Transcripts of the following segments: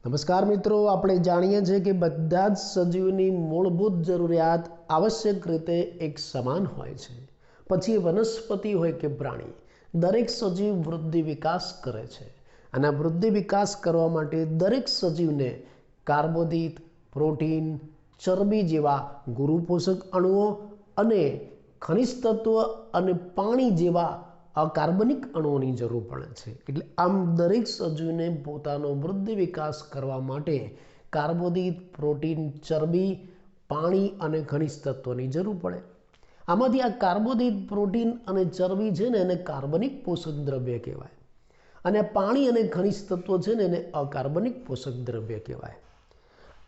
નમસ્કાર મિત્રો, આપણે જાણીએ છીએ કે બધા જ સજીવની મૂળભૂત જરૂરિયાત આવશ્યક રીતે એક સમાન હોય છે। પછી વનસ્પતિ હોય કે પ્રાણી, દરેક સજીવ વૃદ્ધિ વિકાસ કરે છે અને આ વૃદ્ધિ વિકાસ કરવા માટે દરેક સજીવને કાર્બોદિત, પ્રોટીન, ચરબી જેવા ગુરુ પોષક અણુઓ અને ખનિજ તત્વ અને પાણી જેવા અકાર્બનિક અણુઓની જરૂર પડે છે। એટલે આમ દરેક સજીવને પોતાનો વૃદ્ધિ વિકાસ કરવા માટે કાર્બોદિત, પ્રોટીન, ચરબી, પાણી અને ખનિજ તત્વોની જરૂર પડે। આમાંથી આ કાર્બોદિત, પ્રોટીન અને ચરબી છે ને એને કાર્બનિક પોષક દ્રવ્ય કહેવાય અને પાણી અને ખનિજ તત્વો છે ને એને અકાર્બનિક પોષક દ્રવ્ય કહેવાય।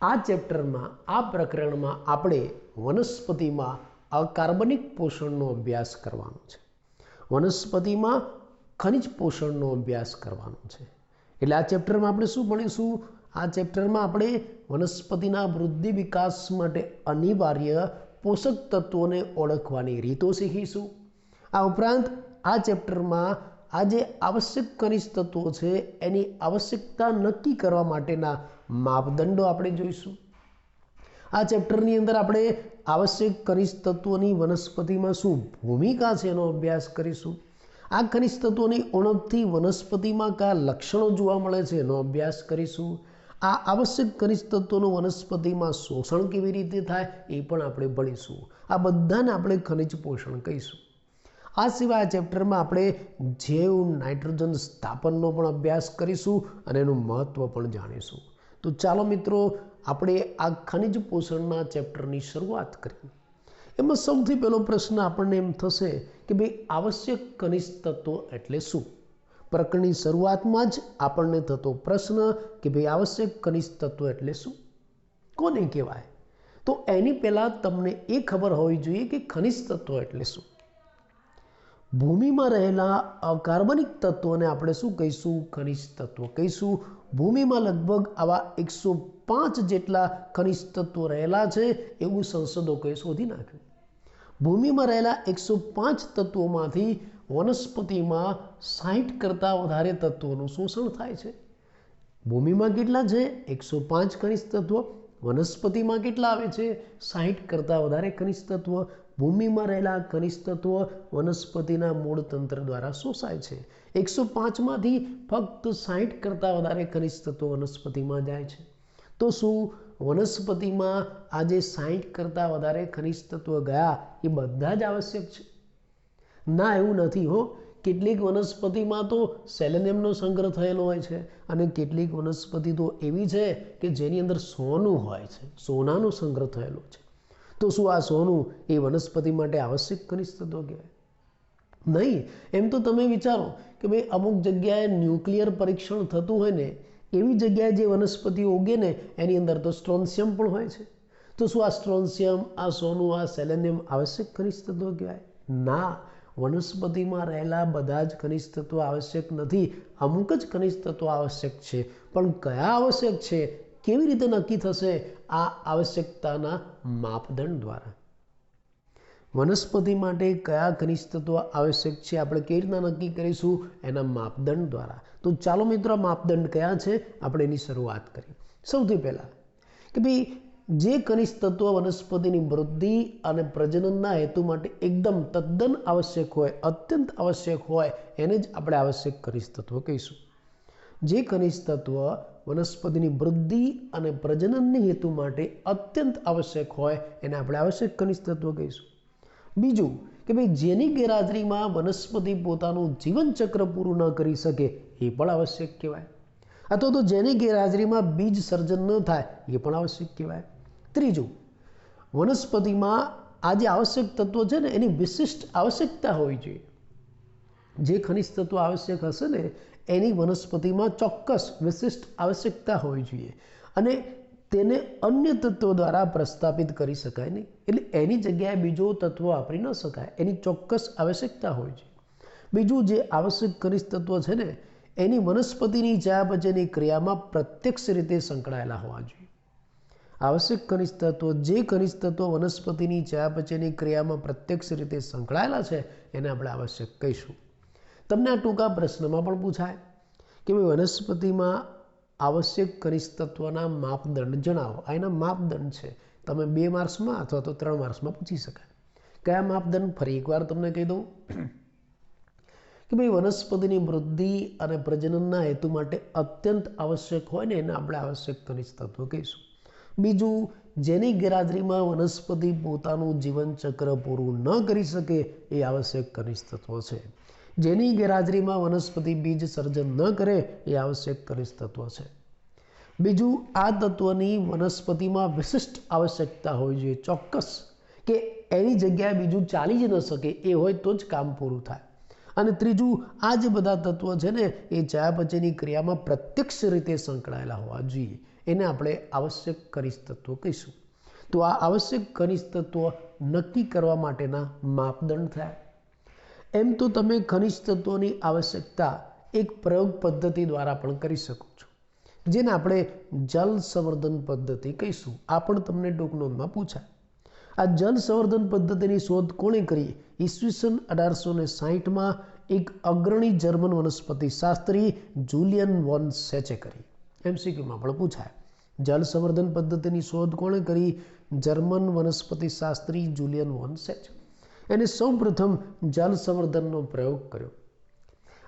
આ ચેપ્ટરમાં, આ પ્રકરણમાં આપણે વનસ્પતિમાં અકાર્બનિક પોષણનો અભ્યાસ કરવાનો છે, વનસ્પતિમાં ખનિજ પોષણનો અભ્યાસ કરવાનો છે। એટલે આ ચેપ્ટરમાં આપણે શું ભણીશું? આ ચેપ્ટરમાં આપણે વનસ્પતિના વૃદ્ધિ વિકાસ માટે અનિવાર્ય પોષક તત્વોને ઓળખવાની રીતો શીખીશું। આ ઉપરાંત આ ચેપ્ટરમાં આ જે આવશ્યક ખનિજ તત્વો છે એની આવશ્યકતા નક્કી કરવા માટેના માપદંડો આપણે જોઈશું। આ ચેપ્ટરની અંદર આપણે આવશ્યક ખનિજ તત્વોની વનસ્પતિમાં શું ભૂમિકા છે એનો અભ્યાસ કરીશું। આ ખનિજ તત્વોની ઉણપથી વનસ્પતિમાં કયા લક્ષણો જોવા મળે છે એનો અભ્યાસ કરીશું। આ આવશ્યક ખનિજ તત્વોનું વનસ્પતિમાં શોષણ કેવી રીતે થાય એ પણ આપણે ભણીશું। આ બધાને આપણે ખનિજ પોષણ કહીશું। આ સિવાય આ ચેપ્ટરમાં આપણે જૈવ નાઇટ્રોજન સ્થાપનનો પણ અભ્યાસ કરીશું અને એનું મહત્ત્વ પણ જાણીશું। તો ચાલો મિત્રો, આપણે આ ખનિજ પોષણના ચેપ્ટરની શરૂઆત કરીએ। એમાં સૌથી પહેલો પ્રશ્ન આપણને એમ થશે કે ભાઈ આવશ્યક ખનિજ તત્વો એટલે શું? પ્રકરણની શરૂઆતમાં જ આપણને થતો પ્રશ્ન કે ભાઈ આવશ્યક ખનિજ તત્વો એટલે શું, કોને કહેવાય? તો એની પહેલાં તમને એ ખબર હોવી જોઈએ કે ખનિજ તત્વો એટલે શું। ભૂમિમાં રહેલા અકાર્બનિક તત્વોને આપણે શું કહીશું? ખનિજ તત્વો કહીશું। ભૂમિમાં લગભગ આવા 105 જેટલા ખનિજ તત્વો રહેલા છે એવું સંશોધકોએ શોધી નાખ્યું। ભૂમિમાં રહેલા 105 તત્વોમાંથી વનસ્પતિમાં 60 કરતાં વધારે તત્વોનું શોષણ થાય છે। ભૂમિમાં કેટલા છે? 105 ખનિજ તત્વો। વનસ્પતિમાં કેટલા આવે છે? 60 કરતાં વધારે ખનિજ તત્વો। ભૂમિમાં રહેલા ખનિજ તત્વો વનસ્પતિના મૂળ તંત્ર દ્વારા શોષાય છે। 105માંથી ફક્ત 60 કરતાં વધારે ખનિજ તત્વો વનસ્પતિમાં જાય છે। તો શું વનસ્પતિમાં આજે 60 કરતાં વધારે ખનિજ તત્વો ગયા એ બધા જ આવશ્યક છે? ના, એવું નથી હો। કેટલીક વનસ્પતિમાં તો સેલેનિયમનો સંગ્રહ થયેલો હોય છે અને કેટલીક વનસ્પતિ તો એવી છે કે જેની અંદર સોનું હોય છે, સોનાનો સંગ્રહ થયેલો છે। તો શું આ સોનું એ વનસ્પતિ માટે આવશ્યક ખનિજ તત્વ કહેવાય? નહીં। એમ તો તમે વિચારો કે ભાઈ અમુક જગ્યાએ ન્યુક્લિયર પરીક્ષણ થતું હોય ને એવી જગ્યાએ જે વનસ્પતિઓ ઉગે ને એની અંદર તો સ્ટ્રોન્શિયમ પણ હોય છે। તો શું આ સ્ટ્રોન્શિયમ, આ સોનું, આ સેલેનિયમ આવશ્યક ખનિજ તત્વ કહેવાય? ના, વનસ્પતિમાં રહેલા બધા જ ખનિજ તત્વો આવશ્યક નથી। અમુક જ ખનિજ તત્વો આવશ્યક છે, પણ કયા આવશ્યક છે કેવી રીતે નક્કી થશે? આ આવશ્યકતાના માપદંડ દ્વારા। વનસ્પતિ માટે કયા ખનિજ તત્વો આવશ્યક છે આપણે કેવી રીતના નક્કી કરીશું? એના માપદંડ દ્વારા। તો ચાલો મિત્રો, માપદંડ કયા છે આપણે એની શરૂઆત કરીએ। સૌથી પહેલાં કે ભાઈ જે ખનિજ તત્વો વનસ્પતિની વૃદ્ધિ અને પ્રજનનના હેતુ માટે એકદમ તદ્દન આવશ્યક હોય, અત્યંત આવશ્યક હોય એને જ આપણે આવશ્યક ખનિજ તત્વો કહીશું। જે ખનિજ તત્વ વનસ્પતિની વૃદ્ધિ અને પ્રજનનની હેતુ માટે અત્યંત આવશ્યક હોય એને આપણે આવશ્યક ખનિજ તત્વ કહીશું। બીજું કે ભાઈ જેની ગેરહાજરીમાં વનસ્પતિ પોતાનું જીવનચક્ર પૂરું ન કરી શકે એ પણ આવશ્યક કહેવાય, અથવા તો જેની ગેરહાજરીમાં બીજ સર્જન ન થાય એ પણ આવશ્યક કહેવાય। ત્રીજું, વનસ્પતિમાં આ જે આવશ્યક તત્વો છે ને એની વિશિષ્ટ આવશ્યકતા હોવી જોઈએ। જે ખનિજ તત્વો આવશ્યક હશે ને એની વનસ્પતિમાં ચોક્કસ વિશિષ્ટ આવશ્યકતા હોવી જોઈએ અને તેને અન્ય તત્વો દ્વારા પ્રસ્થાપિત કરી શકાય નહીં, એટલે એની જગ્યાએ બીજો તત્વો વાપરી ન શકાય, એની ચોક્કસ આવશ્યકતા હોવી જોઈએ। બીજું, જે આવશ્યક ખનિજ તત્વો છે ને એની વનસ્પતિની ચયાપચયની ક્રિયામાં પ્રત્યક્ષ રીતે સંકળાયેલા હોવા જોઈએ। આવશ્યક ખનિજ તત્વો, જે ખનિજ તત્વો વનસ્પતિની ચયાપચયની ક્રિયામાં પ્રત્યક્ષ રીતે સંકળાયેલા છે એને આપણે આવશ્યક કહીશું. તમને આ ટૂંકા પ્રશ્નમાં પણ પૂછાય કે ભાઈ વનસ્પતિમાં આવશ્યક ખનિજ તત્વોના માપદંડ જણાવો. આ એના માપદંડ છે. તમે 2 માર્ક્સમાં અથવા તો 3 માર્ક્સમાં પૂછી શકાય. કયા માપદંડ? ફરી એકવાર તમને કહી દઉં કે ભાઈ વનસ્પતિની વૃદ્ધિ અને પ્રજનનના હેતુ માટે અત્યંત આવશ્યક હોય ને એને આપણે આવશ્યક ખનિજ તત્વો કહીશું. બીજું, જેની ગેરહાજરીમાં વનસ્પતિ પોતાનું જીવનચક્ર પૂરું ન કરી શકે એ આવશ્યક ખનિજ તત્વો છે. જેની ગેરહાજરીમાં વનસ્પતિ બીજ સર્જન ન કરે એ આવશ્યક ખનિજ તત્વો છે. બીજું, આ તત્વની વનસ્પતિમાં વિશિષ્ટ આવશ્યકતા હોવી જોઈએ, ચોક્કસ, કે એની જગ્યાએ બીજું ચાલી જ ન શકે એ હોય તો જ કામ પૂરું થાય. અને ત્રીજું, આ જે બધા તત્વો છે ને એ ચયાપચયની ક્રિયામાં પ્રત્યક્ષ રીતે સંકળાયેલા હોવા જોઈએ. એને આપણે આવશ્યક ખનિજ તત્વો કહીશું. તો આ આવશ્યક ખનિજ તત્વો નક્કી કરવા માટેના માપદંડ થયા. એમ તો તમે ખનિજ તત્વોની આવશ્યકતા એક પ્રયોગ પદ્ધતિ દ્વારા પણ કરી શકો છો, જેને આપણે જલ સંવર્ધન પદ્ધતિ કહીશું. આ પણ તમને ટૂંક નોંધમાં પૂછાય. આ જલ સંવર્ધન પદ્ધતિની શોધ કોણે કરી? ઈસવીસન 1860માં એક અગ્રણી જર્મન વનસ્પતિ શાસ્ત્રી જુલિયન વોન સેચે કરી. MCQમાં પણ પૂછાય. જલ સંવર્ધન પદ્ધતિની શોધ કોણે કરી? જર્મન વનસ્પતિ શાસ્ત્રી જુલિયન વોન સેચ. એને સૌપ્રથમ જલ સંવર્ધનનો પ્રયોગ કર્યો.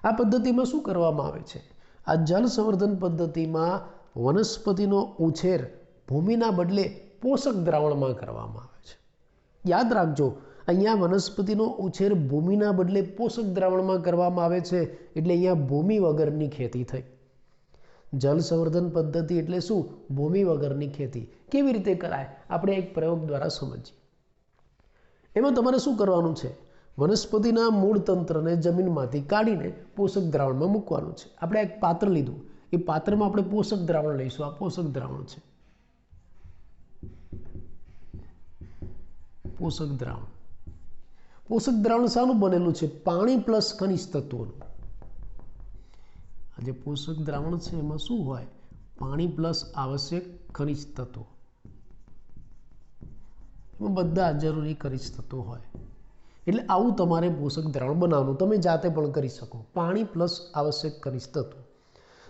આ પદ્ધતિમાં શું કરવામાં આવે છે? આ જલ સંવર્ધન પદ્ધતિમાં વનસ્પતિનો ઉછેર ભૂમિના બદલે પોષક દ્રાવણમાં કરવામાં આવે છે. યાદ રાખજો, અહીંયા વનસ્પતિનો ઉછેર ભૂમિના બદલે પોષક દ્રાવણમાં કરવામાં આવે છે, એટલે અહીંયા ભૂમિ વગરની ખેતી થઈ. જલ સંવર્ધન પદ્ધતિ એટલે શું? ભૂમિ વગરની ખેતી. કેવી રીતે કરાય? આપણે એક પ્રયોગ દ્વારા સમજીએ. એમાં તમારે શું કરવાનું છે? વનસ્પતિના મૂળ તંત્રને જમીનમાંથી કાઢીને પોષક દ્રાવણમાં મૂકવાનું છે. આપણે એક પાત્ર લીધું, એ પાત્રમાં આપણે પોષક દ્રાવણ લઈશું. આ પોષક દ્રાવણ છે. પોષક દ્રાવણ. પોષક દ્રાવણ શાનું બનેલું છે? પાણી પ્લસ ખનિજ તત્વોનું. આ જે પોષક દ્રાવણ છે એમાં શું હોય? પાણી પ્લસ આવશ્યક ખનિજ તત્વો. એમાં બધા જરૂરી ખનિજ તત્વો હોય. એટલે આવું તમારે પોષક દ્રાવણ બનાવવાનું. તમે જાતે પણ કરી શકો. પાણી પ્લસ આવશ્યક ખનિજ તત્વો.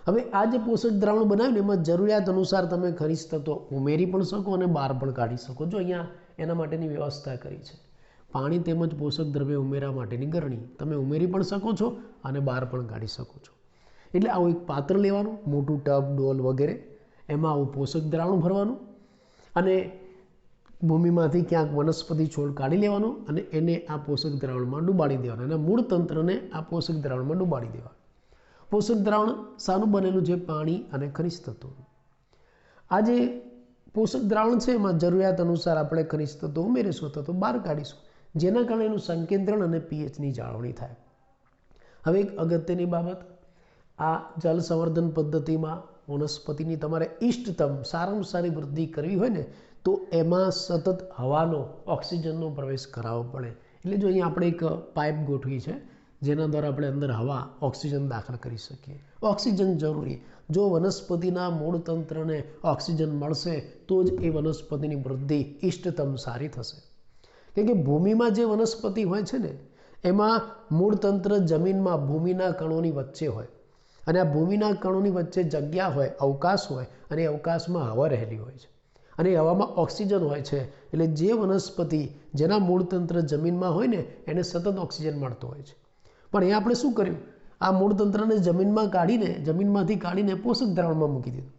હવે આ જે પોષક દ્રાવણ બનાવ્યું એમાં જરૂરિયાત અનુસાર તમે ખનિજ તત્વો ઉમેરી પણ શકો અને બહાર પણ કાઢી શકો. જો અહીંયા એના માટેની વ્યવસ્થા કરી છે. પાણી તેમજ પોષક દ્રવ્ય ઉમેરા માટેની ગરણી. તમે ઉમેરી પણ શકો છો અને બહાર પણ કાઢી શકો છો. એટલે આવું એક પાત્ર લેવાનું, મોટું ટબ, ડોલ વગેરે, એમાં આવું પોષક દ્રાવણ ભરવાનું અને ભૂમિમાંથી ક્યાંક વનસ્પતિ છોડ કાઢી લેવાનો અને એને આ પોષક દ્રાવણમાં ડૂબાડી દેવાનું. એના મૂળ તંત્રને આ પોષક દ્રાવણમાં ડૂબાડી દેવાનું. પોષક દ્રાવણ શાનું બનેલું છે? પાણી અને ખનિજ તત્વોનું. આ જે પોષક દ્રાવણ છે એમાં જરૂરિયાત અનુસાર આપણે ખનિજ તત્વો ઉમેરીશું તો બહાર કાઢીશું, જેના કારણે એનું સંકેન્દ્રણ અને pHની જાળવણી થાય. હવે એક અગત્યની બાબત, આ જલ સંવર્ધન પદ્ધતિમાં વનસ્પતિની તમારે ઇષ્ટતમ સારામાં સારી વૃદ્ધિ કરવી હોય ને તો એમાં સતત હવાનો, ઓક્સિજનનો પ્રવેશ કરાવવો પડે. એટલે જો અહીંયા આપણે એક પાઇપ ગોઠવી છે જેના દ્વારા આપણે અંદર હવા, ઓક્સિજન દાખલ કરી શકીએ. ઓક્સિજન જરૂરી. જો વનસ્પતિના મૂળ તંત્રને ઓક્સિજન મળશે તો જ એ વનસ્પતિની વૃદ્ધિ ઇષ્ટતમ સારી થશે. કેમ કે ભૂમિમાં જે વનસ્પતિ હોય છે ને એમાં મૂળ તંત્ર જમીનમાં ભૂમિના કણોની વચ્ચે હોય અને આ ભૂમિના કણોની વચ્ચે જગ્યા હોય, અવકાશ હોય અને એ અવકાશમાં હવા રહેલી હોય છે અને હવામાં ઓક્સિજન હોય છે. એટલે જે વનસ્પતિ જેના મૂળ તંત્ર જમીનમાં હોય ને એને સતત ઓક્સિજન મળતો હોય છે. પણ એ આપણે શું કર્યું? આ મૂળ તંત્રને જમીનમાંથી કાઢીને પોષક દ્રાવણમાં મૂકી દીધું.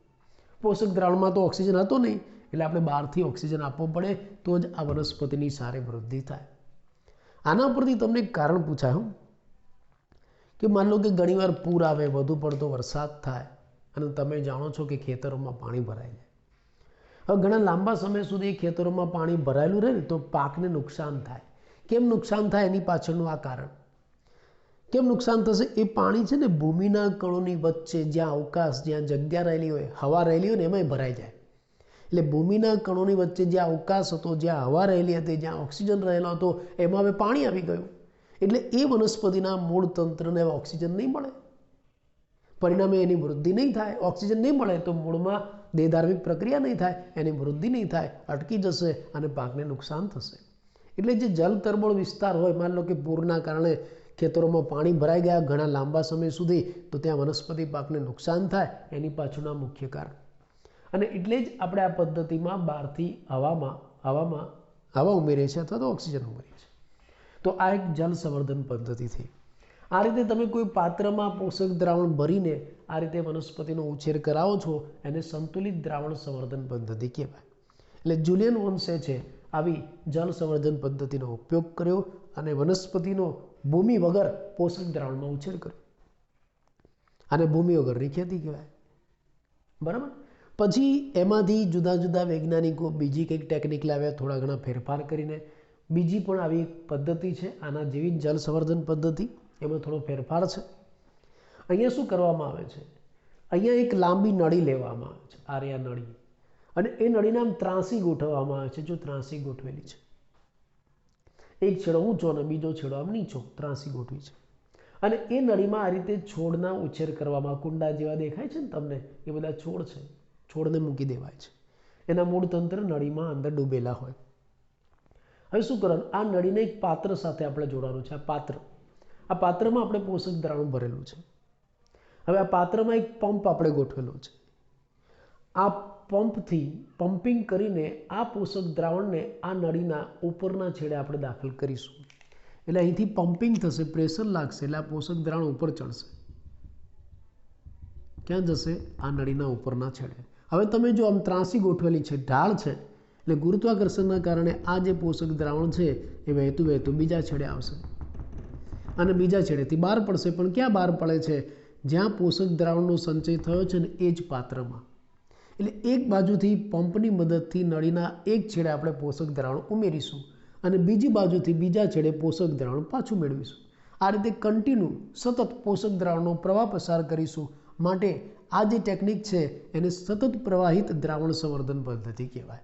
પોષક દ્રાવણમાં તો ઓક્સિજન હતો નહીં, એટલે આપણે બહારથી ઓક્સિજન આપવો પડે તો જ આ વનસ્પતિની સારી વૃદ્ધિ થાય. આના પરથી તમને એક કારણ પૂછાય કે માન લો કે ઘણીવાર પૂર આવે, વધુ પડતો વરસાદ થાય અને તમે જાણો છો કે ખેતરોમાં પાણી ભરાઈ જાય. હવે ઘણા લાંબા સમય સુધી ખેતરોમાં પાણી ભરાયેલું રહે ને તો પાકને નુકસાન થાય. કેમ નુકસાન થાય? એની પાછળનું આ કારણ. કેમ નુકસાન થશે? એ પાણી છે ને ભૂમિના કણોની વચ્ચે જ્યાં અવકાશ, જ્યાં જગ્યા રહેલી હોય, હવા રહેલી હોય ને એમાંય ભરાઈ જાય. એટલે ભૂમિના કણોની વચ્ચે જ્યાં અવકાશ હતો, જ્યાં હવા રહેલી હતી, જ્યાં ઓક્સિજન રહેલો હતો એમાં હવે પાણી આવી ગયું. એટલે એ વનસ્પતિના મૂળ તંત્રને ઓક્સિજન નહીં મળે, પરિણામે એની વૃદ્ધિ નહીં થાય. ઓક્સિજન નહીં મળે તો મૂળમાં દેહધાર્મિક પ્રક્રિયા નહીં થાય, એની વૃદ્ધિ નહીં થાય, અટકી જશે અને પાકને નુકસાન થશે. એટલે જે જલ તરબોળ વિસ્તાર હોય, માની લો કે પૂરના કારણે ખેતરોમાં પાણી ભરાઈ ગયા ઘણા લાંબા સમય સુધી, તો ત્યાં વનસ્પતિ પાકને નુકસાન થાય, એની પાછળના મુખ્ય કારણ. અને એટલે જ આપણે આ પદ્ધતિમાં બહારથી હવા ઉમેરીએ છીએ અથવા તો ઓક્સિજન ઉમેરીએ છીએ. તો આ એક જલ સંવર્ધન પદ્ધતિ થઈ. આ રીતે તમે કોઈ પાત્રમાં પોષક દ્રાવણ ભરીને આ રીતે વનસ્પતિનો ઉછેર કરાવો છો, એને સંતુલિત દ્રાવણ સંવર્ધન પદ્ધતિ કહેવાય. એટલે જુલિયન વોન્સે છે આવી જલ સંવર્ધન પદ્ધતિનો ઉપયોગ કર્યો અને વનસ્પતિનો ભૂમિ વગર પોષક દ્રાવણમાં ઉછેર કર્યો. અને ભૂમિ વગરની ખેતી કહેવાય. બરાબર. પછી એમાંથી જુદા જુદા વૈજ્ઞાનિકો બીજી કંઈક ટેકનિક લાવ્યા, થોડા ઘણા ફેરફાર કરીને બીજી પણ આવી એક પદ્ધતિ છે આના જેવી જલ સંવર્ધન પદ્ધતિ, એમાં થોડો ફેરફાર છે. અહીંયા શું કરવામાં આવે છે, અહીંયા એક લાંબી નળી લેવામાં આવે છે, આર્યા નળી, અને એ નળીને આમ ત્રાંસી ગોઠવવામાં આવે છે. જો ત્રાંસી ગોઠવેલી છે, એક છેડો ઊંચો અને બીજો છેડો આમ નીચો ત્રાંસી ગોઠવી છે. અને એ નળીમાં આ રીતે છોડના ઉછેર કરવામાં, કુંડા જેવા દેખાય છે ને તમને, એ બધા છોડ છે, છોડને મૂકી દેવાય છે. એના મૂળ તંત્ર નળીમાં અંદર ડૂબેલા હોય. હવે શું કરવાનું, આ નળીને એક પાત્ર સાથે આપણે જોડવાનું છે. આ પાત્રમાં આપણે પોષક દ્રાવણ ભરેલું છે. હવે આ પાત્રમાં એક પંપ આપણે ગોઠવેલો છે. આ પંપથી પમ્પિંગ કરીને આ પોષક દ્રાવણને આ નળીના ઉપરના છેડે આપણે દાખલ કરીશું. એટલે અહીંથી પમ્પિંગ થશે, પ્રેશર લાગશે, એટલે આ પોષક દ્રાવણ ઉપર ચડશે. ક્યાં જશે? આ નળીના ઉપરના છેડે. હવે તમે જો આમ ત્રાંસી ગોઠવેલી છે, ઢાળ છે, એટલે ગુરુત્વાકર્ષણના કારણે આ જે પોષક દ્રાવણ છે એ વહેતું બીજા છેડે આવશે અને બીજા છેડેથી બહાર પડશે. પણ ક્યાં બહાર પડે છે? જ્યાં પોષક દ્રાવણનો સંચય થયો છે ને એ જ પાત્રમાં. એટલે એક બાજુથી પંપની મદદથી નળીના એક છેડે આપણે પોષક દ્રાવણ ઉમેરીશું અને બીજી બાજુથી બીજા છેડે પોષક દ્રાવણ પાછું મેળવીશું. આ રીતે કન્ટિન્યુ સતત પોષક દ્રાવણનો પ્રવાહ પસાર કરીશું. માટે આ જે ટેકનિક છે એને સતત પ્રવાહિત દ્રાવણ સંવર્ધન પદ્ધતિ કહેવાય.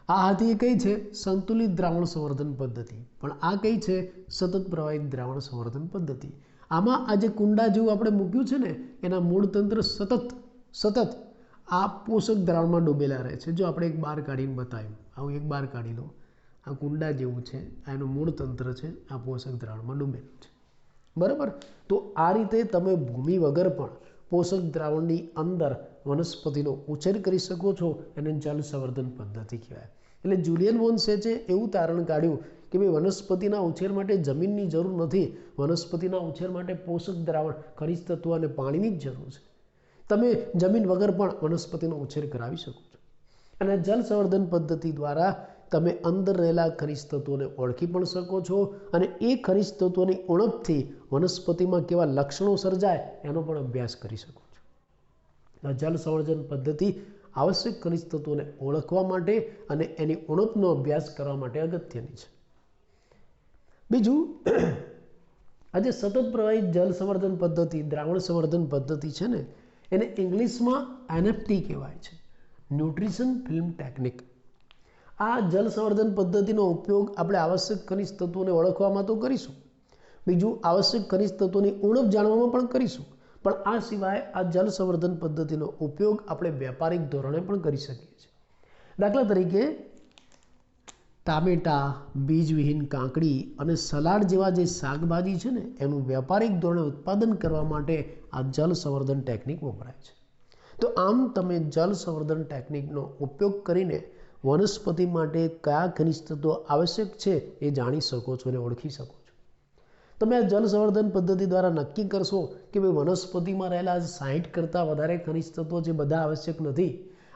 આ હતી કઈ છે? સંતુલિત દ્રાવણ સંવર્ધન પદ્ધતિ. પણ આ કઈ છે? સતત પ્રવાહિત દ્રાવણ સંવર્ધન પદ્ધતિ. આમાં આ જે કુંડા જેવું આપણે મૂક્યું છે ને, એના મૂળ તંત્ર સતત આ પોષક દ્રાવણમાં ડૂબેલા રહે છે. જો આપણે એક બાર કાઢીને બતાવ્યું, આવું એક બાર કાઢી લો, આ કુંડા જેવું છે, આ એનું મૂળ તંત્ર છે, આ પોષક દ્રાવણમાં ડૂબેલું છે. બરાબર. તો આ રીતે તમે ભૂમિ વગર પણ પોષક દ્રાવણની અંદર વનસ્પતિનો ઉછેર કરી શકો છો. એને જલ સંવર્ધન પદ્ધતિ કહેવાય. એટલે જુલિયન વોન્સે છે એવું તારણ કાઢ્યું કે ભાઈ વનસ્પતિના ઉછેર માટે જમીનની જરૂર નથી, વનસ્પતિના ઉછેર માટે પોષક દ્રાવણ, ખનિજ તત્વો અને પાણીની જ જરૂર છે. તમે જમીન વગર પણ વનસ્પતિનો ઉછેર કરાવી શકો છો. અને જલ સંવર્ધન પદ્ધતિ દ્વારા તમે અંદર રહેલા ખનિજ તત્વોને ઓળખી પણ શકો છો અને એ ખનિજ તત્વોની ઉણપથી વનસ્પતિમાં કેવા લક્ષણો સર્જાય એનો પણ અભ્યાસ કરી શકો છો. જલ સંવર્ધન પદ્ધતિ આવશ્યક ખનિજ તત્વોને ઓળખવા માટે અને એની ઉણપનો અભ્યાસ કરવા માટે અગત્યની છે. બીજું, આજે સતત પ્રવાહિત જલ સંવર્ધન પદ્ધતિ, દ્રાવણ સંવર્ધન પદ્ધતિ છે ને, એને ઇંગ્લિશમાં NFT કહેવાય છે, ન્યુટ્રિશન ફિલ્મ ટેકનિક. આ જલ સંવર્ધન પદ્ધતિનો ઉપયોગ આપણે આવશ્યક ખનિજ તત્વોને ઓળખવામાં તો કરીશું, બીજું આવશ્યક ખનિજ તત્વોની ઉણપ જાણવામાં પણ કરીશું. પણ આ સિવાય આ જલ સંવર્ધન પદ્ધતિનો ઉપયોગ આપણે વ્યાપારિક ધોરણે પણ કરી શકીએ છીએ. દાખલા તરીકે ટામેટા, બીજવિહીન કાકડી અને સલાડ જેવા જે શાકભાજી છે ને, એનું વ્યાપારિક ધોરણે ઉત્પાદન કરવા માટે આ જલ સંવર્ધન ટેકનિક વપરાય છે. તો આમ તમે જલ સંવર્ધન ટેકનિકનો ઉપયોગ કરીને વનસ્પતિ માટે કયા ખનિજ તત્વો આવશ્યક છે એ જાણી શકો છો અને ઓળખી શકો છો. તમે આ જલ સંવર્ધન પદ્ધતિ દ્વારા નક્કી કરશો કે ભાઈ વનસ્પતિમાં રહેલા 60 કરતાં વધારે ખનિજ તત્વો જે બધા આવશ્યક નથી,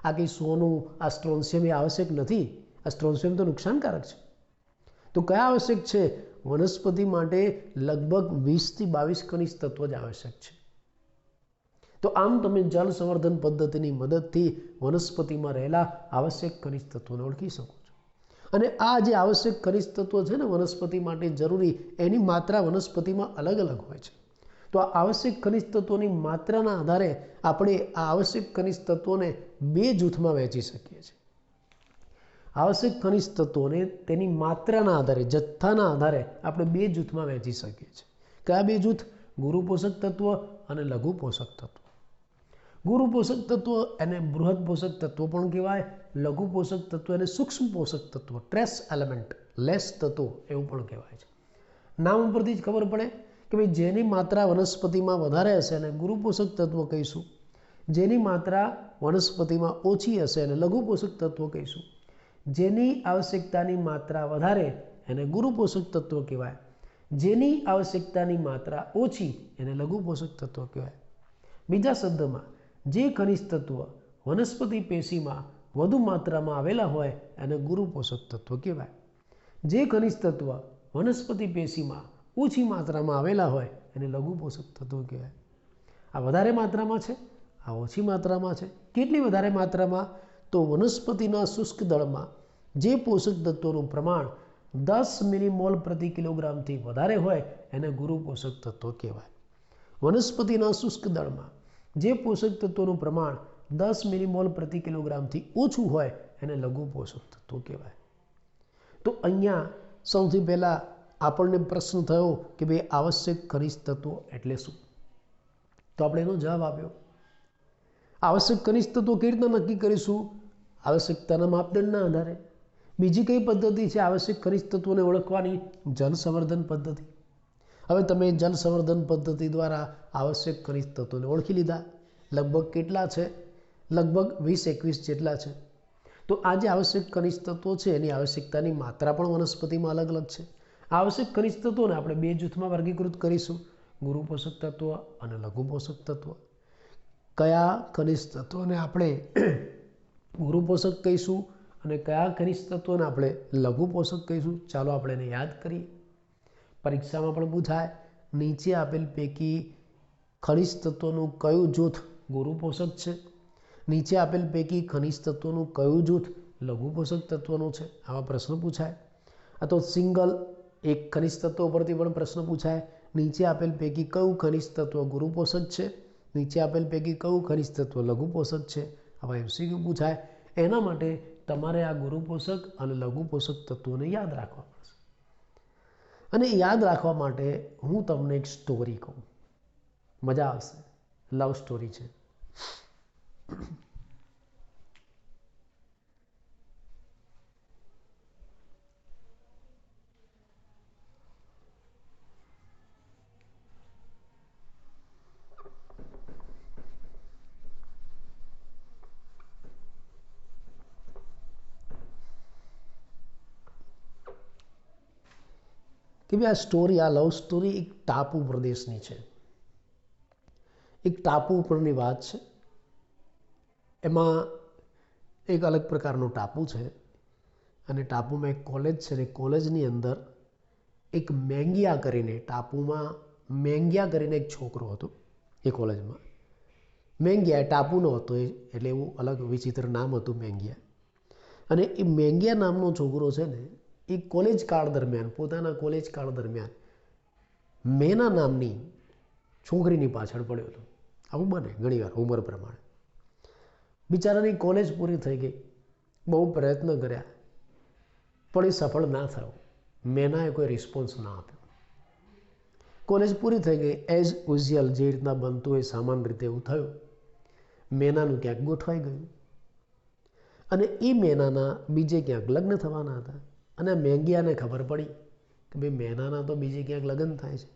આ કંઈ સોનું, આ સ્ટ્રોન્શિયમ એ આવશ્યક નથી, આ સ્ટ્રોન્શિયમ તો નુકસાનકારક છે. તો કયા આવશ્યક છે? વનસ્પતિ માટે લગભગ 20 થી 22 ખનિજ તત્વો જ આવશ્યક છે. તો આમ તમે જલ સંવર્ધન પદ્ધતિની મદદથી વનસ્પતિમાં રહેલા આવશ્યક ખનિજ તત્વોને ઓળખી શકો છો. અને આ જે આવશ્યક ખનિજ તત્વો છે ને વનસ્પતિ માટે જરૂરી, એની માત્રા વનસ્પતિમાં અલગ અલગ હોય છે. તો આ આવશ્યક ખનિજ તત્વોની માત્રાના આધારે આપણે આ આવશ્યક ખનિજ તત્વોને 2 જૂથમાં વહેંચી શકીએ છીએ. આવશ્યક ખનિજ તત્વોને તેની માત્રાના આધારે, જથ્થાના આધારે આપણે 2 જૂથમાં વહેંચી શકીએ છીએ. કયા 2 જૂથ? ગુરુ પોષક તત્વ અને લઘુ પોષક તત્વ. ગુરુ પોષક તત્વ એને બૃહદ પોષક તત્વ પણ કહેવાય, લઘુ પોષક તત્વ એને સૂક્ષ્મ પોષક તત્વ, ટ્રેસ એલિમેન્ટ, લેસ તત્વો એવું પણ કહેવાય છે. નામ ઉપરથી જ ખબર પડે કે ભાઈ જેની માત્રા વનસ્પતિમાં વધારે હશે એને ગુરુ પોષક તત્વ કહીશું, જેની માત્રા વનસ્પતિમાં ઓછી હશે એને લઘુ પોષક તત્વ કહીશું. જેની આવશ્યકતાની માત્રા વધારે એને ગુરુ પોષક તત્વ કહેવાય, જેની આવશ્યકતાની માત્રા ઓછી એને લઘુ પોષક તત્વ કહેવાય. બીજા શબ્દમાં જે ખનિજ તત્વ વનસ્પતિ પેશીમાં વધુ માત્રામાં આવેલા હોય એને ગુરુ પોષક તત્વ કહેવાય. જે ખનિજ તત્વ વનસ્પતિ પેશીમાં ઓછી માત્રામાં આવેલા હોય એને લઘુ પોષક તત્વ કહેવાય. આ વધારે માત્રામાં છે, આ ઓછી માત્રામાં છે. કેટલી વધારે માત્રામાં? તો વનસ્પતિના શુષ્ક દળમાં જે પોષક તત્વોનું પ્રમાણ 10 મિલીમોલ પ્રતિ કિલોગ્રામથી વધારે હોય એને ગુરુ પોષક તત્વ કહેવાય. વનસ્પતિના શુષ્ક દળમાં જે પોષક તત્વોનું પ્રમાણ 10 મિલીમોલ પ્રતિ કિલોગ્રામથી ઓછું હોય એને લઘુ પોષક તત્વ કહેવાય. તો અહીંયા સૌથી પહેલાં આપણને પ્રશ્ન થયો કે ભાઈ આવશ્યક ખનિજ તત્વો એટલે શું? તો આપણે એનો જવાબ આપ્યો. આવશ્યક ખનિજ તત્વો કેવી રીતના નક્કી કરીશું? આવશ્યકતાના માપદંડના આધારે. બીજી કઈ પદ્ધતિ છે આવશ્યક ખનિજ તત્વોને ઓળખવાની? જલ સંવર્ધન પદ્ધતિ. હવે તમે જલ સંવર્ધન પદ્ધતિ દ્વારા આવશ્યક ખનિજ તત્વોને ઓળખી લીધા. લગભગ કેટલા છે? લગભગ 20-21 જેટલા છે. તો આ જે આવશ્યક ખનિજ તત્વો છે એની આવશ્યકતાની માત્રા પણ વનસ્પતિમાં અલગ અલગ છે. આવશ્યક ખનિજ તત્વોને આપણે 2 જૂથમાં વર્ગીકૃત કરીશું, ગુરુ પોષક તત્વ અને લઘુ પોષક તત્વ. કયા ખનિજ તત્વોને આપણે ગુરુ પોષક કહીશું અને કયા ખનિજ તત્વોને આપણે લઘુ પોષક કહીશું? ચાલો આપણે એને યાદ કરીએ. પરીક્ષામાં પણ પૂછાય, નીચે આપેલ પૈકી ખનિજ તત્વોનું કયું જૂથ ગુરુ પોષક છે? નીચે આપેલ પૈકી ખનિજ તત્વોનું કયું જૂથ લઘુ પોષક તત્વનું છે? આવા પ્રશ્નો પૂછાય. આ તો સિંગલ એક ખનિજ તત્વ પરથી પણ પ્રશ્ન પૂછાય. નીચે આપેલ પૈકી કયું ખનિજ તત્વ ગુરુ પોષક છે? નીચે આપેલ પૈકી કયું ખનિજ તત્વ લઘુ પોષક છે? આવા MCQ પૂછાય. એના માટે તમારે આ ગુરુ પોષક અને લઘુ પોષક તત્વોને યાદ રાખવા પડશે. અને યાદ રાખવા માટે હું તમને એક સ્ટોરી કહું, મજા આવશે. લવ સ્ટોરી છે. કે ભાઈ આ સ્ટોરી, આ લવ સ્ટોરી એક ટાપુ પ્રદેશની છે. એક ટાપુ ઉપરની વાત છે. એમાં એક અલગ પ્રકારનો ટાપુ છે અને ટાપુમાં એક કોલેજ છે અને કોલેજની અંદર એક મેંગિયા કરીને, ટાપુમાં મેંગિયા કરીને એક છોકરો હતો એ કોલેજમાં. મેંગિયા ટાપુનો હતો એટલે એવું અલગ વિચિત્ર નામ હતું મેંગિયા. અને એ મેંગિયા નામનો છોકરો છે ને એ કોલેજ કાળ દરમિયાન, પોતાના કોલેજ કાળ દરમિયાન મેના નામની છોકરીની પાછળ પડ્યો હતો. આવું બને ઘણીવાર ઉંમર પ્રમાણે. બિચારાની કોલેજ પૂરી થઈ ગઈ, બહુ પ્રયત્ન કર્યા પણ એ સફળ ના થયો. મેનાએ કોઈ રિસ્પોન્સ ના આપ્યો. કોલેજ પૂરી થઈ ગઈ, એઝ યુઝ્યુઅલ જે રીતના બનતું હોય સામાન્ય રીતે એવું થયું. મેનાનું ક્યાંક ગોઠવાઈ ગયું અને એ મેનાના બીજે ક્યાંક લગ્ન થવાના હતા. અને મેંગિયાને ખબર પડી કે ભાઈ મેનાના તો બીજે ક્યાંક લગ્ન થાય છે,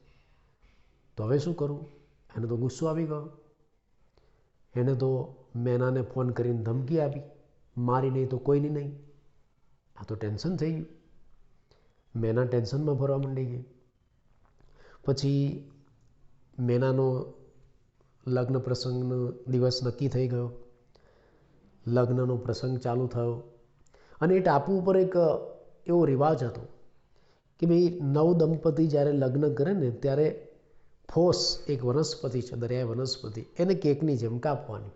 તો હવે શું કરવું? એને તો ગુસ્સો આવી ગયો. એને તો મેનાને ફોન કરીને ધમકી આપી, મારી નહીં તો કોઈની નહીં. આ તો ટેન્શન થઈ ગયું. મેના ટેન્શનમાં ફરવા માંડી ગઈ. પછી મેનાનો લગ્ન પ્રસંગનો દિવસ નક્કી થઈ ગયો. લગ્નનો પ્રસંગ ચાલુ થયો અને એ ટાપુ ઉપર એક એવો રિવાજ હતો કે ભાઈ નવ દંપતી જ્યારે લગ્ન કરે ને ત્યારે ફોસ, એક વનસ્પતિ છે, દરિયાઈ વનસ્પતિ, એને કેકની જેમ કાપવાની.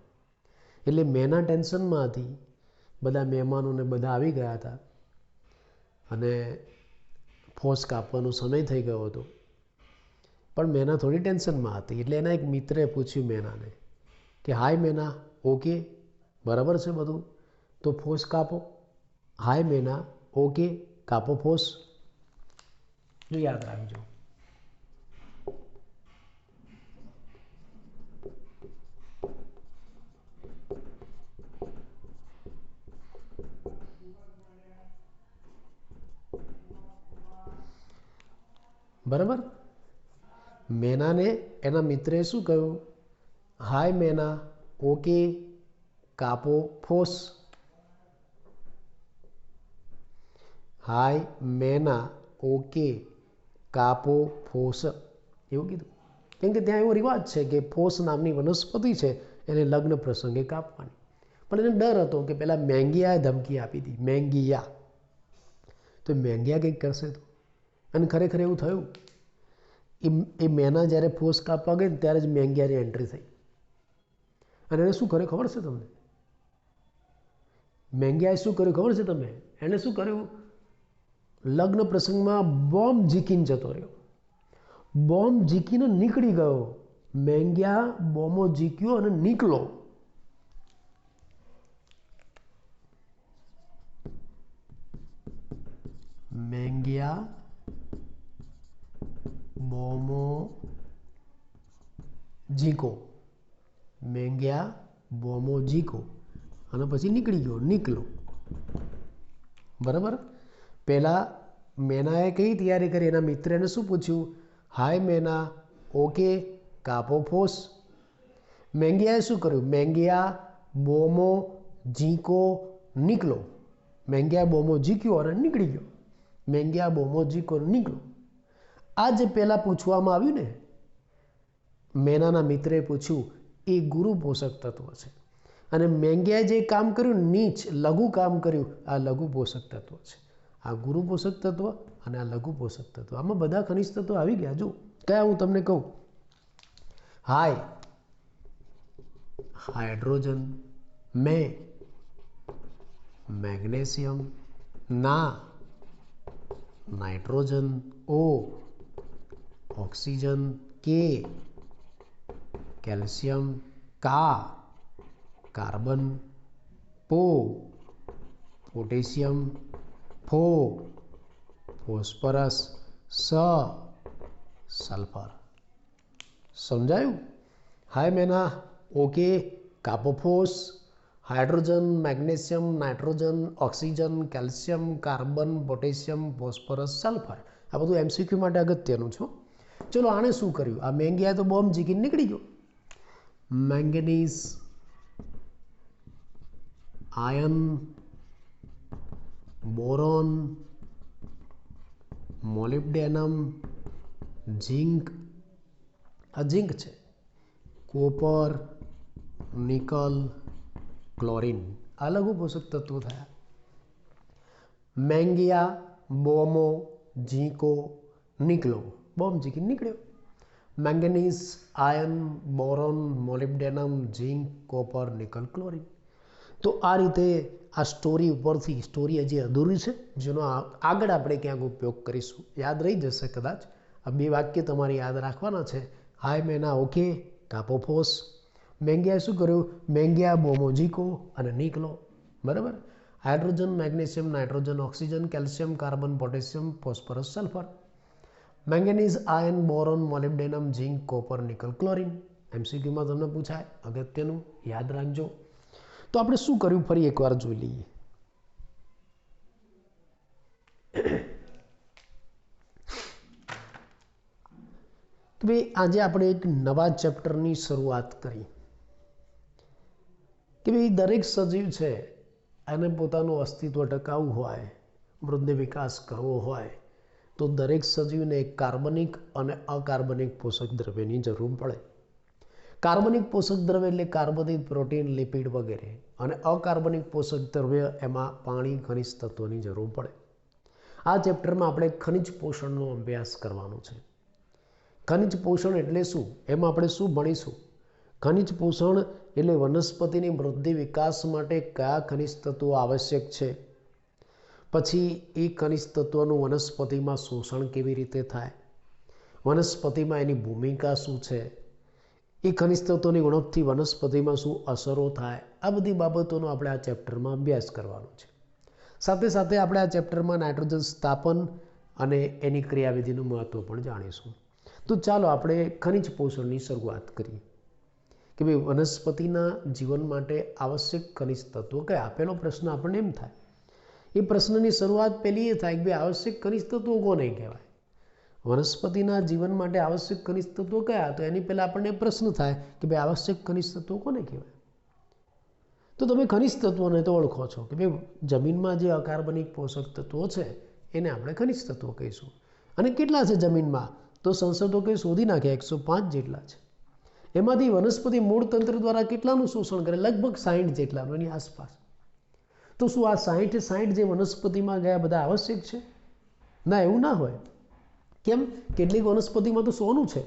એટલે મેના ટેન્શનમાં હતી. બધા મહેમાનોને બધા આવી ગયા હતા અને ફોસ કાપવાનો સમય થઈ ગયો હતો. પણ મેના થોડી ટેન્શનમાં હતી. એટલે એના એક મિત્રે પૂછ્યું મેનાને કે હાય મેના, ઓકે, બરાબર છે બધું, તો ફોસ કાપો. હાય મેના, ઓકે, કાપો ફોસ. યાદ રાખજો. બરાબર. મેનાને એના મિત્રે શું કહ્યું? હાય મેના, ઓકે, કાપો ફોસ. હાય મેના, ઓકે, કાપો ફોસ, એવું કીધું. કેમ કે ત્યાં એવો રિવાજ છે કે ફોસ નામની વનસ્પતિ છે એને લગ્ન પ્રસંગે કાપવાની. પણ એને ડર હતો કે પેલા મેંગિયાએ ધમકી આપી હતી, મેંગિયા, તો મેંગિયા કંઈક કરશે તો. અને ખરેખર એવું થયું. એ મેના જ્યારે ફોસ કાપવા ગઈ ત્યારે જ મેંગિયાની એન્ટ્રી થઈ. અને એને શું કર્યું ખબર છે તમને? મેંગિયાએ શું કર્યું ખબર છે તમને? એણે શું કર્યું? લગ્ન પ્રસંગમાં બોમ્બ ઝીકીને જતો રહ્યો. બોમ્બ ઝીકીને નીકળી ગયો. મેંગિયા બોમ્બો ઝીક્યો અને નીકળો. મેંગિયા બોમ્બો ઝીકો, મેંગિયા બોમ્બો ઝીકો અને પછી નીકળી ગયો, નીકળો. બરાબર. પહેલા મેનાએ કઈ તૈયારી કરી? એના મિત્રને શું પૂછ્યું? હાય મેના, ઓકે, કાપો ફોસ. મેંગિયાએ શું કર્યું? મેંગિયા બોમો ઝીકો નીકળો. મેંગિયા બોમો ઝીક્યો અને નીકળી ગયો. મેંગિયા બોમો ઝીકો નીકળો. આ જે પહેલાં પૂછવામાં આવ્યું ને, મેનાના મિત્રે પૂછ્યું, એ ગુરુ પોષક તત્વ છે. અને મેંગિયાએ જે કામ કર્યું, નીચ લઘુ કામ કર્યું, આ લઘુ પોષક તત્વ છે. આ ગુરુ પોષક તત્વ અને આ લઘુ પોષક તત્વ, આમાં બધા ખનિજ તત્વો આવી ગયા. જો કયા હું તમને કહું. હાય હાઇડ્રોજન, મેગ્નેશિયમ, ના નાઇટ્રોજન, ઓ ઓક્સિજન, કે કેલ્શિયમ, કા કાર્બન, પોટેશિયમ, ફોસ્ફરસ, સલ્ફર. સમજાયું? હાય મેના, ઓકે, કાપો FOSS. Hydrogen, magnesium, nitrogen, oxygen, calcium, carbon, potassium, phosphorus, sulphur. આ બધું એમસીક્યુ માટે અગત્યનું છે. ચલો, આણે શું કર્યું? આ મેંગિયાએ તો બોમ્બ ઝીકીને નીકળી ગયો. Manganese, iron, boron, molybdenum, zinc, આ ઝિંક છે, કોપર, નિકલ, ક્લોરીન, આ લઘુ પોષક તત્વો થયા. મેંગિયા બોમો ઝીકો નીકળો, બોમ્બ ઝીકી નીકળ્યો. Manganese, iron, boron, molybdenum, zinc, copper, nickel, chlorine. તો આ રીતે આ સ્ટોરી ઉપરથી, સ્ટોરી હજી અધૂરી છે, જેનો આગળ આપણે ક્યાંક ઉપયોગ કરીશું. યાદ રહી જશે કદાચ. આ બે વાક્ય તમારે યાદ રાખવાના છે. હાય મેના, ઓકે, કાપો ફોસ. મેંગિયાએ શું કર્યું? મેંગિયા બોમો ઝીકો અને નીકળો. બરાબર. Hydrogen, magnesium, nitrogen, oxygen, calcium, carbon, potassium, phosphorus, sulphur. Manganese, iron, boron, molybdenum, zinc, copper, nickel, chlorine. એમસીક્યુમાં તમને પૂછાય, અગત્યનું, યાદ રાખજો. તો આપણે શું કર્યું ફરી એકવાર જોઈ લઈએ. તો ભાઈ આજે આપણે એક નવા ચેપ્ટરની શરૂઆત કરી કે ભાઈ દરેક સજીવ છે એને પોતાનું અસ્તિત્વ ટકાવવું હોય, વૃદ્ધિ વિકાસ કરવો હોય, તો દરેક સજીવને કાર્બનિક અને અકાર્બનિક પોષક દ્રવ્યની જરૂર પડે. કાર્બનિક પોષક દ્રવ્ય એટલે કાર્બોદિત, પ્રોટીન, લિપિડ વગેરે. અને અકાર્બનિક પોષક દ્રવ્ય એમાં પાણી, ખનિજ તત્વોની જરૂર પડે. આ ચેપ્ટરમાં આપણે ખનિજ પોષણનો અભ્યાસ કરવાનો છે. ખનિજ પોષણ એટલે શું, એમાં આપણે શું ભણીશું? ખનિજ પોષણ એટલે વનસ્પતિની વૃદ્ધિ વિકાસ માટે કયા ખનિજ તત્વો આવશ્યક છે, પછી એ ખનિજ તત્વોનું વનસ્પતિમાં શોષણ કેવી રીતે થાય, વનસ્પતિમાં એની ભૂમિકા શું છે, એ ખનિજ તત્વોની ઉણપથી વનસ્પતિમાં શું અસરો થાય, આ બધી બાબતોનો આપણે આ ચેપ્ટરમાં અભ્યાસ કરવાનો છે. સાથે સાથે આપણે આ ચેપ્ટરમાં નાઇટ્રોજન સ્થાપન અને એની ક્રિયાવિધિનું મહત્ત્વ પણ જાણીશું. તો ચાલો આપણે ખનિજ પોષણની શરૂઆત કરીએ કે ભાઈ વનસ્પતિના જીવન માટે આવશ્યક ખનિજ તત્વો કયા? પહેલો પ્રશ્ન આપણને એમ થાય. એ પ્રશ્નની શરૂઆત પહેલી એ થાય કે ભાઈ આવશ્યક ખનિજ તત્વો કોને કહેવાય? વનસ્પતિના જીવન માટે આવશ્યક ખનિજ તત્વો કયા? તો એની પહેલાં આપણને પ્રશ્ન થાય કે ભાઈ આવશ્યક ખનિજ તત્વો કોને કહેવાય? તો તમે ખનિજ તત્વોને તો ઓળખો છો કે ભાઈ જમીનમાં જે અકાર્બનિક પોષક તત્વો છે એને આપણે ખનિજ તત્વો કહીશું. અને કેટલા છે જમીનમાં? તો સંશોધકોએ શોધી નાખ્યા 105 જેટલા છે. એમાંથી વનસ્પતિ મૂળ તંત્ર દ્વારા કેટલાનું શોષણ કરે? લગભગ 60 જેટલાનું, એની આસપાસ. તો શું આ 60 જે વનસ્પતિમાં ગયા બધા આવશ્યક છે? ના, એવું ના હોય. કેમ? કેટલીક વનસ્પતિમાં તો સોનું છે,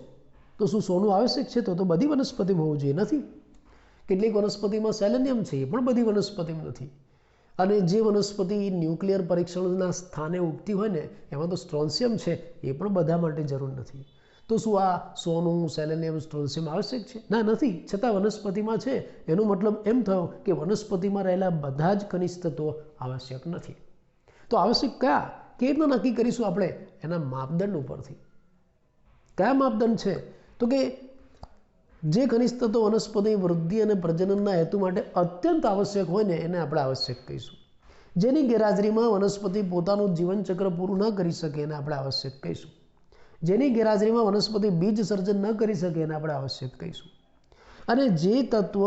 તો શું સોનું આવશ્યક છે? તો બધી વનસ્પતિમાં હોવું જોઈએ? નથી. કેટલીક વનસ્પતિમાં સેલેનિયમ છે, એ પણ બધી વનસ્પતિમાં નથી. અને જે વનસ્પતિ ન્યુક્લિયર પરીક્ષણના સ્થાને ઉગતી હોય ને એમાં તો સ્ટ્રોન્સિયમ છે, એ પણ બધા માટે જરૂર નથી. તો શું આ સોનું, સેલેનિયમ, સ્ટ્રોન્સિયમ આવશ્યક છે? ના, નથી. છતાં વનસ્પતિમાં છે. એનો મતલબ એમ થયો કે વનસ્પતિમાં રહેલા બધા જ ખનિજ તત્વો આવશ્યક નથી. તો આવશ્યક કયા? કેવી રીતના નક્કી કરીશું આપણે? એના માપદંડ ઉપરથી. કયા માપદંડ છે? તો કે જે ખનિજ તત્વો વનસ્પતિ વૃદ્ધિ અને પ્રજનનના હેતુ માટે અત્યંત આવશ્યક હોય ને એને આપણે આવશ્યક કહીશું. જેની ગેરહાજરીમાં વનસ્પતિ પોતાનું જીવનચક્ર પૂરું ન કરી શકે એને આપણે આવશ્યક કહીશું. જેની ગેરહાજરીમાં વનસ્પતિ બીજ સર્જન ન કરી શકે એને આપણે આવશ્યક કહીશું. અને જે તત્વ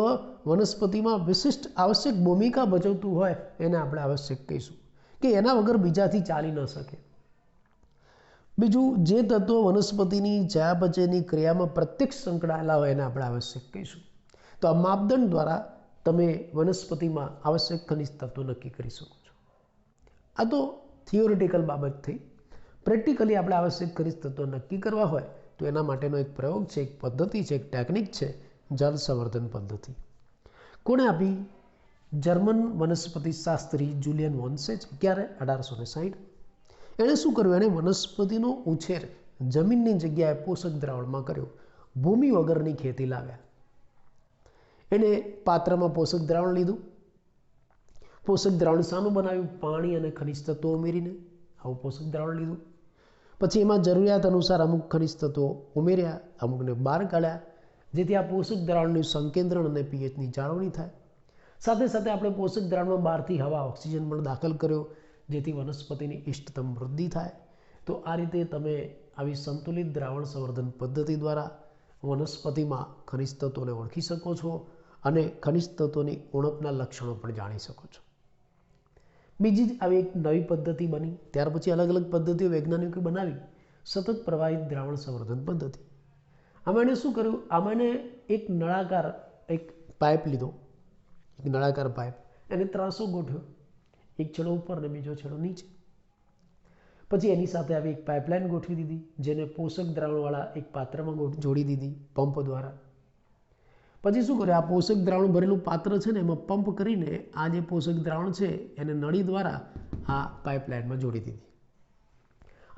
વનસ્પતિમાં વિશિષ્ટ આવશ્યક ભૂમિકા ભજવતું હોય એને આપણે આવશ્યક કહીશું, કે એના વગર બીજાથી ચાલી ન શકે. બીજું, જે તત્વો વનસ્પતિની ચયાપચયની ક્રિયામાં પ્રત્યક્ષ સંકળાયેલા હોય એને આપણે આવશ્યક કહીશું. તો આ માપદંડ દ્વારા તમે વનસ્પતિમાં આવશ્યક ખનિજ તત્વો નક્કી કરી શકો છો. આ તો થિયોરિટિકલ બાબત થઈ. પ્રેક્ટિકલી આપણે આવશ્યક ખનિજ તત્વો નક્કી કરવા હોય તો એના માટેનો એક પ્રયોગ છે, એક પદ્ધતિ છે, એક ટેકનિક છે, જળ સંવર્ધન પદ્ધતિ. કોણે આપી? જર્મન વનસ્પતિ શાસ્ત્રી જુલિયન વોન સેચ. ક્યારે? 1860. એણે શું કર્યું? એણે વનસ્પતિનો ઉછેર જમીનની જગ્યાએ પોષક દ્રાવણમાં કર્યો. ભૂમિ વગરની ખેતી લાવ્યા. એણે પાત્રમાં પોષક દ્રાવણ લીધું. પોષક દ્રાવણ શાનું બનાવ્યું? પાણી અને ખનિજ તત્વો ઉમેરીને આવું પોષક દ્રાવણ લીધું. પછી એમાં જરૂરિયાત અનુસાર અમુક ખનિજ તત્વો ઉમેર્યા, અમુકને બહાર કાઢ્યા, જેથી આ પોષક દ્રાવણનું સંકેન્દ્રણ અને પીએચની જાળવણી થાય. સાથે સાથે આપણે પોષક દ્રાવણમાં બહારથી હવા, ઓક્સિજન પણ દાખલ કર્યો, જેથી વનસ્પતિની ઇષ્ટતમ વૃદ્ધિ થાય. તો આ રીતે તમે આવી સંતુલિત દ્રાવણ સંવર્ધન પદ્ધતિ દ્વારા વનસ્પતિમાં ખનિજ તત્વોને ઓળખી શકો છો અને ખનિજ તત્વોની ઉણપના લક્ષણો પણ જાણી શકો છો. બીજી જ આવી એક નવી પદ્ધતિ બની. ત્યાર પછી અલગ અલગ પદ્ધતિઓ વૈજ્ઞાનિકોએ બનાવી. સતત પ્રવાહિત દ્રાવણ સંવર્ધન પદ્ધતિ. આમાં એણે શું કર્યું? આમાં એણે એક નળાકાર એક પાઇપ લીધો, એક નળાકાર પાઇપ, એને ત્રાસો ગોઠવ્યો, એક છેડો ઉપર અને બીજો છેડો નીચે. પછી એની સાથે આવી એક પાઇપલાઇન ગોઠવી દીધી, જેને પોષક દ્રાવણવાળા એક પાત્રમાં જોડી દીધી પંપ દ્વારા. પછી શું કર્યું? આ પોષક દ્રાવણ ભરેલું પાત્ર છે ને એમાં પંપ કરીને આ જે પોષક દ્રાવણ છે એને નળી દ્વારા આ પાઇપલાઇનમાં જોડી દીધી.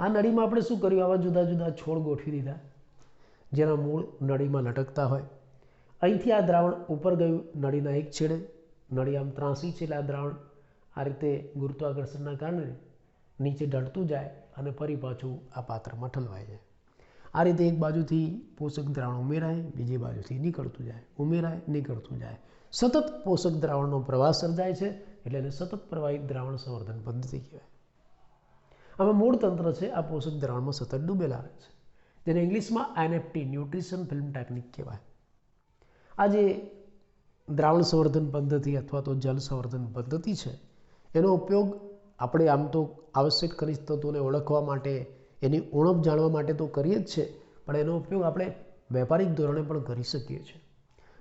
આ નળીમાં આપણે શું કર્યું? આવા જુદા જુદા છોડ ગોઠવી દીધા, જેના મૂળ નળીમાં લટકતા હોય. અહીંથી આ દ્રાવણ ઉપર ગયું નળીના એક છેડે. નળી આમ ત્રાંસી છે એટલે આ દ્રાવણ આ રીતે ગુરુત્વાકર્ષણના કારણે નીચે ઢળતું જાય અને ફરી પાછું આ પાત્રમાં ઠલવાઈ જાય. આ રીતે એક બાજુથી પોષક દ્રાવણ ઉમેરાય, બીજી બાજુથી નીકળતું જાય, ઉમેરાય, નીકળતું જાય. સતત પોષક દ્રાવણનો પ્રવાહ સર્જાય છે, એટલે એને સતત પ્રવાહિત દ્રાવણ સંવર્ધન પદ્ધતિ કહેવાય. આમાં મૂળ તંત્ર છે આ પોષક દ્રાવણમાં સતત ડૂબેલા રહે છે, જેને ઇંગ્લિશમાં એનએફટી, ન્યુટ્રિશન ફિલ્મ ટેકનિક કહેવાય. આ જે દ્રાવણ સંવર્ધન પદ્ધતિ અથવા તો જલ સંવર્ધન પદ્ધતિ છે એનો ઉપયોગ આપણે આમ તો આવશ્યક ખનિજ તત્વોને ઓળખવા માટે, એની ઉણપ જાણવા માટે તો કરીએ જ છે, પણ એનો ઉપયોગ આપણે વેપારિક ધોરણે પણ કરી શકીએ છીએ.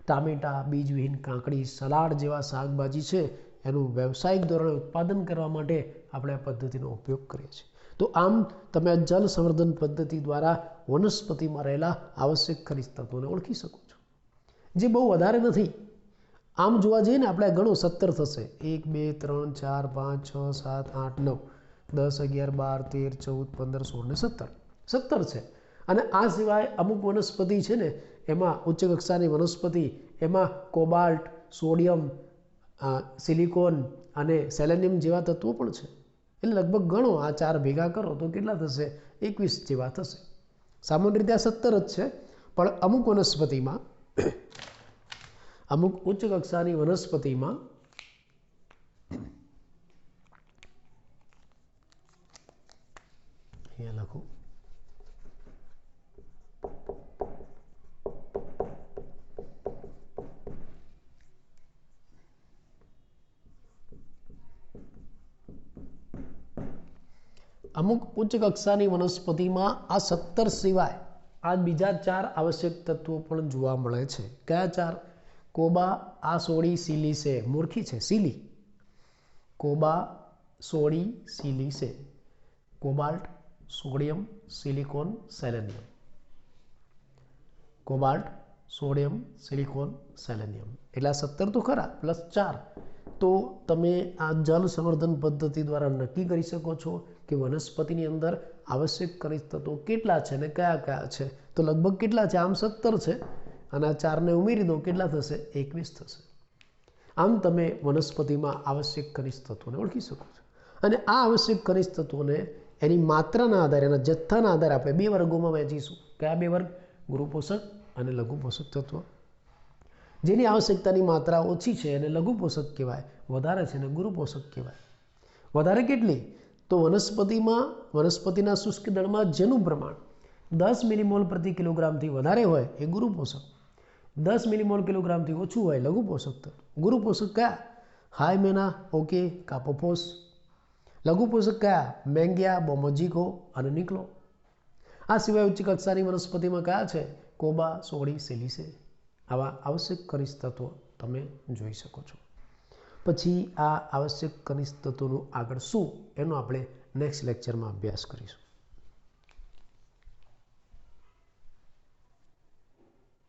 ટામેટા, બીજવિહીન કાકડી, સલાડ જેવા શાકભાજી છે એનું વ્યવસાયિક ધોરણે ઉત્પાદન કરવા માટે આપણે આ પદ્ધતિનો ઉપયોગ કરીએ છીએ. તો આમ તમે આ જલ સંવર્ધન પદ્ધતિ દ્વારા વનસ્પતિમાં રહેલા આવશ્યક ખનિજ તત્વોને ઓળખી શકો છો, જે બહુ વધારે નથી. આમ જોવા જઈએ ને આપણે ગણો 17 થશે. 1 2 3 4 5 6 7 8 9 10 11 12 13 14 15 16 ને 17 છે. અને આ સિવાય અમુક વનસ્પતિ છે ને એમાં ઉચ્ચ કક્ષાની વનસ્પતિ, એમાં કોબાલ્ટ, સોડિયમ, સિલિકોન અને સેલેનિયમ જેવા તત્વો પણ છે. એટલે લગભગ ગણો આ 4 ભેગા કરો તો કેટલા થશે? 21 જેવા થશે. સામાન્ય રીતે આ 17 જ છે, પણ અમુક વનસ્પતિમાં, અમુક ઉચ્ચ કક્ષાની વનસ્પતિમાં અહીંયા લખું અમુક ઉચ્ચ કક્ષાની વનસ્પતિમાં આ 17 સિવાય આ બીજા 4 આવશ્યક તત્વો પણ જોવા મળે છે. કયા 4? કોબા, આસોડી, સિલિસે. મૂર્ખી છે સિલી. કોબા, સોડી, સિલિસે. Cobalt, sodium, silicon, selenium. Cobalt, sodium, silicon, selenium. એટલે આ 17 તો ખરા, પ્લસ 4. તો તમે આ જલ સંવર્ધન પદ્ધતિ દ્વારા નક્કી કરી શકો છો કે વનસ્પતિની અંદર આવશ્યક ખનિજ તત્વો કેટલા છે અને કયા કયા છે. તો લગભગ કેટલા છે? આમ 17 છે અને આ 4ને ઉમેરી દો, કેટલા થશે? 21 થશે. આમ તમે વનસ્પતિમાં આવશ્યક ખનિજ તત્વોને ઓળખી શકો છો. અને આ આવશ્યક ખનિજ તત્વોને એની માત્રાના આધારે, એના જથ્થાના આધારે આપણે 2 વર્ગોમાં વહેંચીશું. કયા 2 વર્ગ? ગુરુ પોષક અને લઘુ પોષક તત્વો. જેની આવશ્યકતાની માત્રા ઓછી છે એને લઘુ પોષક કહેવાય, વધારે છે એને ગુરુ પોષક કહેવાય. વધારે કેટલી? તો વનસ્પતિના શુષ્ક દળમાં જેનું પ્રમાણ 10 મિલીમોલ પ્રતિ કિલોગ્રામથી વધારે હોય એ ગુરુ પોષક, 10 મિલીમોલ કિલોગ્રામથી ઓછું હોય લઘુ પોષક તત્વ. ગુરુ પોષક કયા? હાયમેના, ઓકે, કાપોફોસ. લઘુ પોષક કયા? મેંગિયા, બોમોજીકો અને નિકલો. આ સિવાય ઉચ્ચ કક્ષાની વનસ્પતિમાં કયા છે? કોબા, સોડી, સિલિસે. આવા આવશ્યક ખનિજ તત્વો તમે જોઈ શકો છો. પછી આ આવશ્યક ખનિજ તત્વોનું આગળ શું એનો આપણે નેક્સ્ટ લેક્ચરમાં અભ્યાસ કરીશું.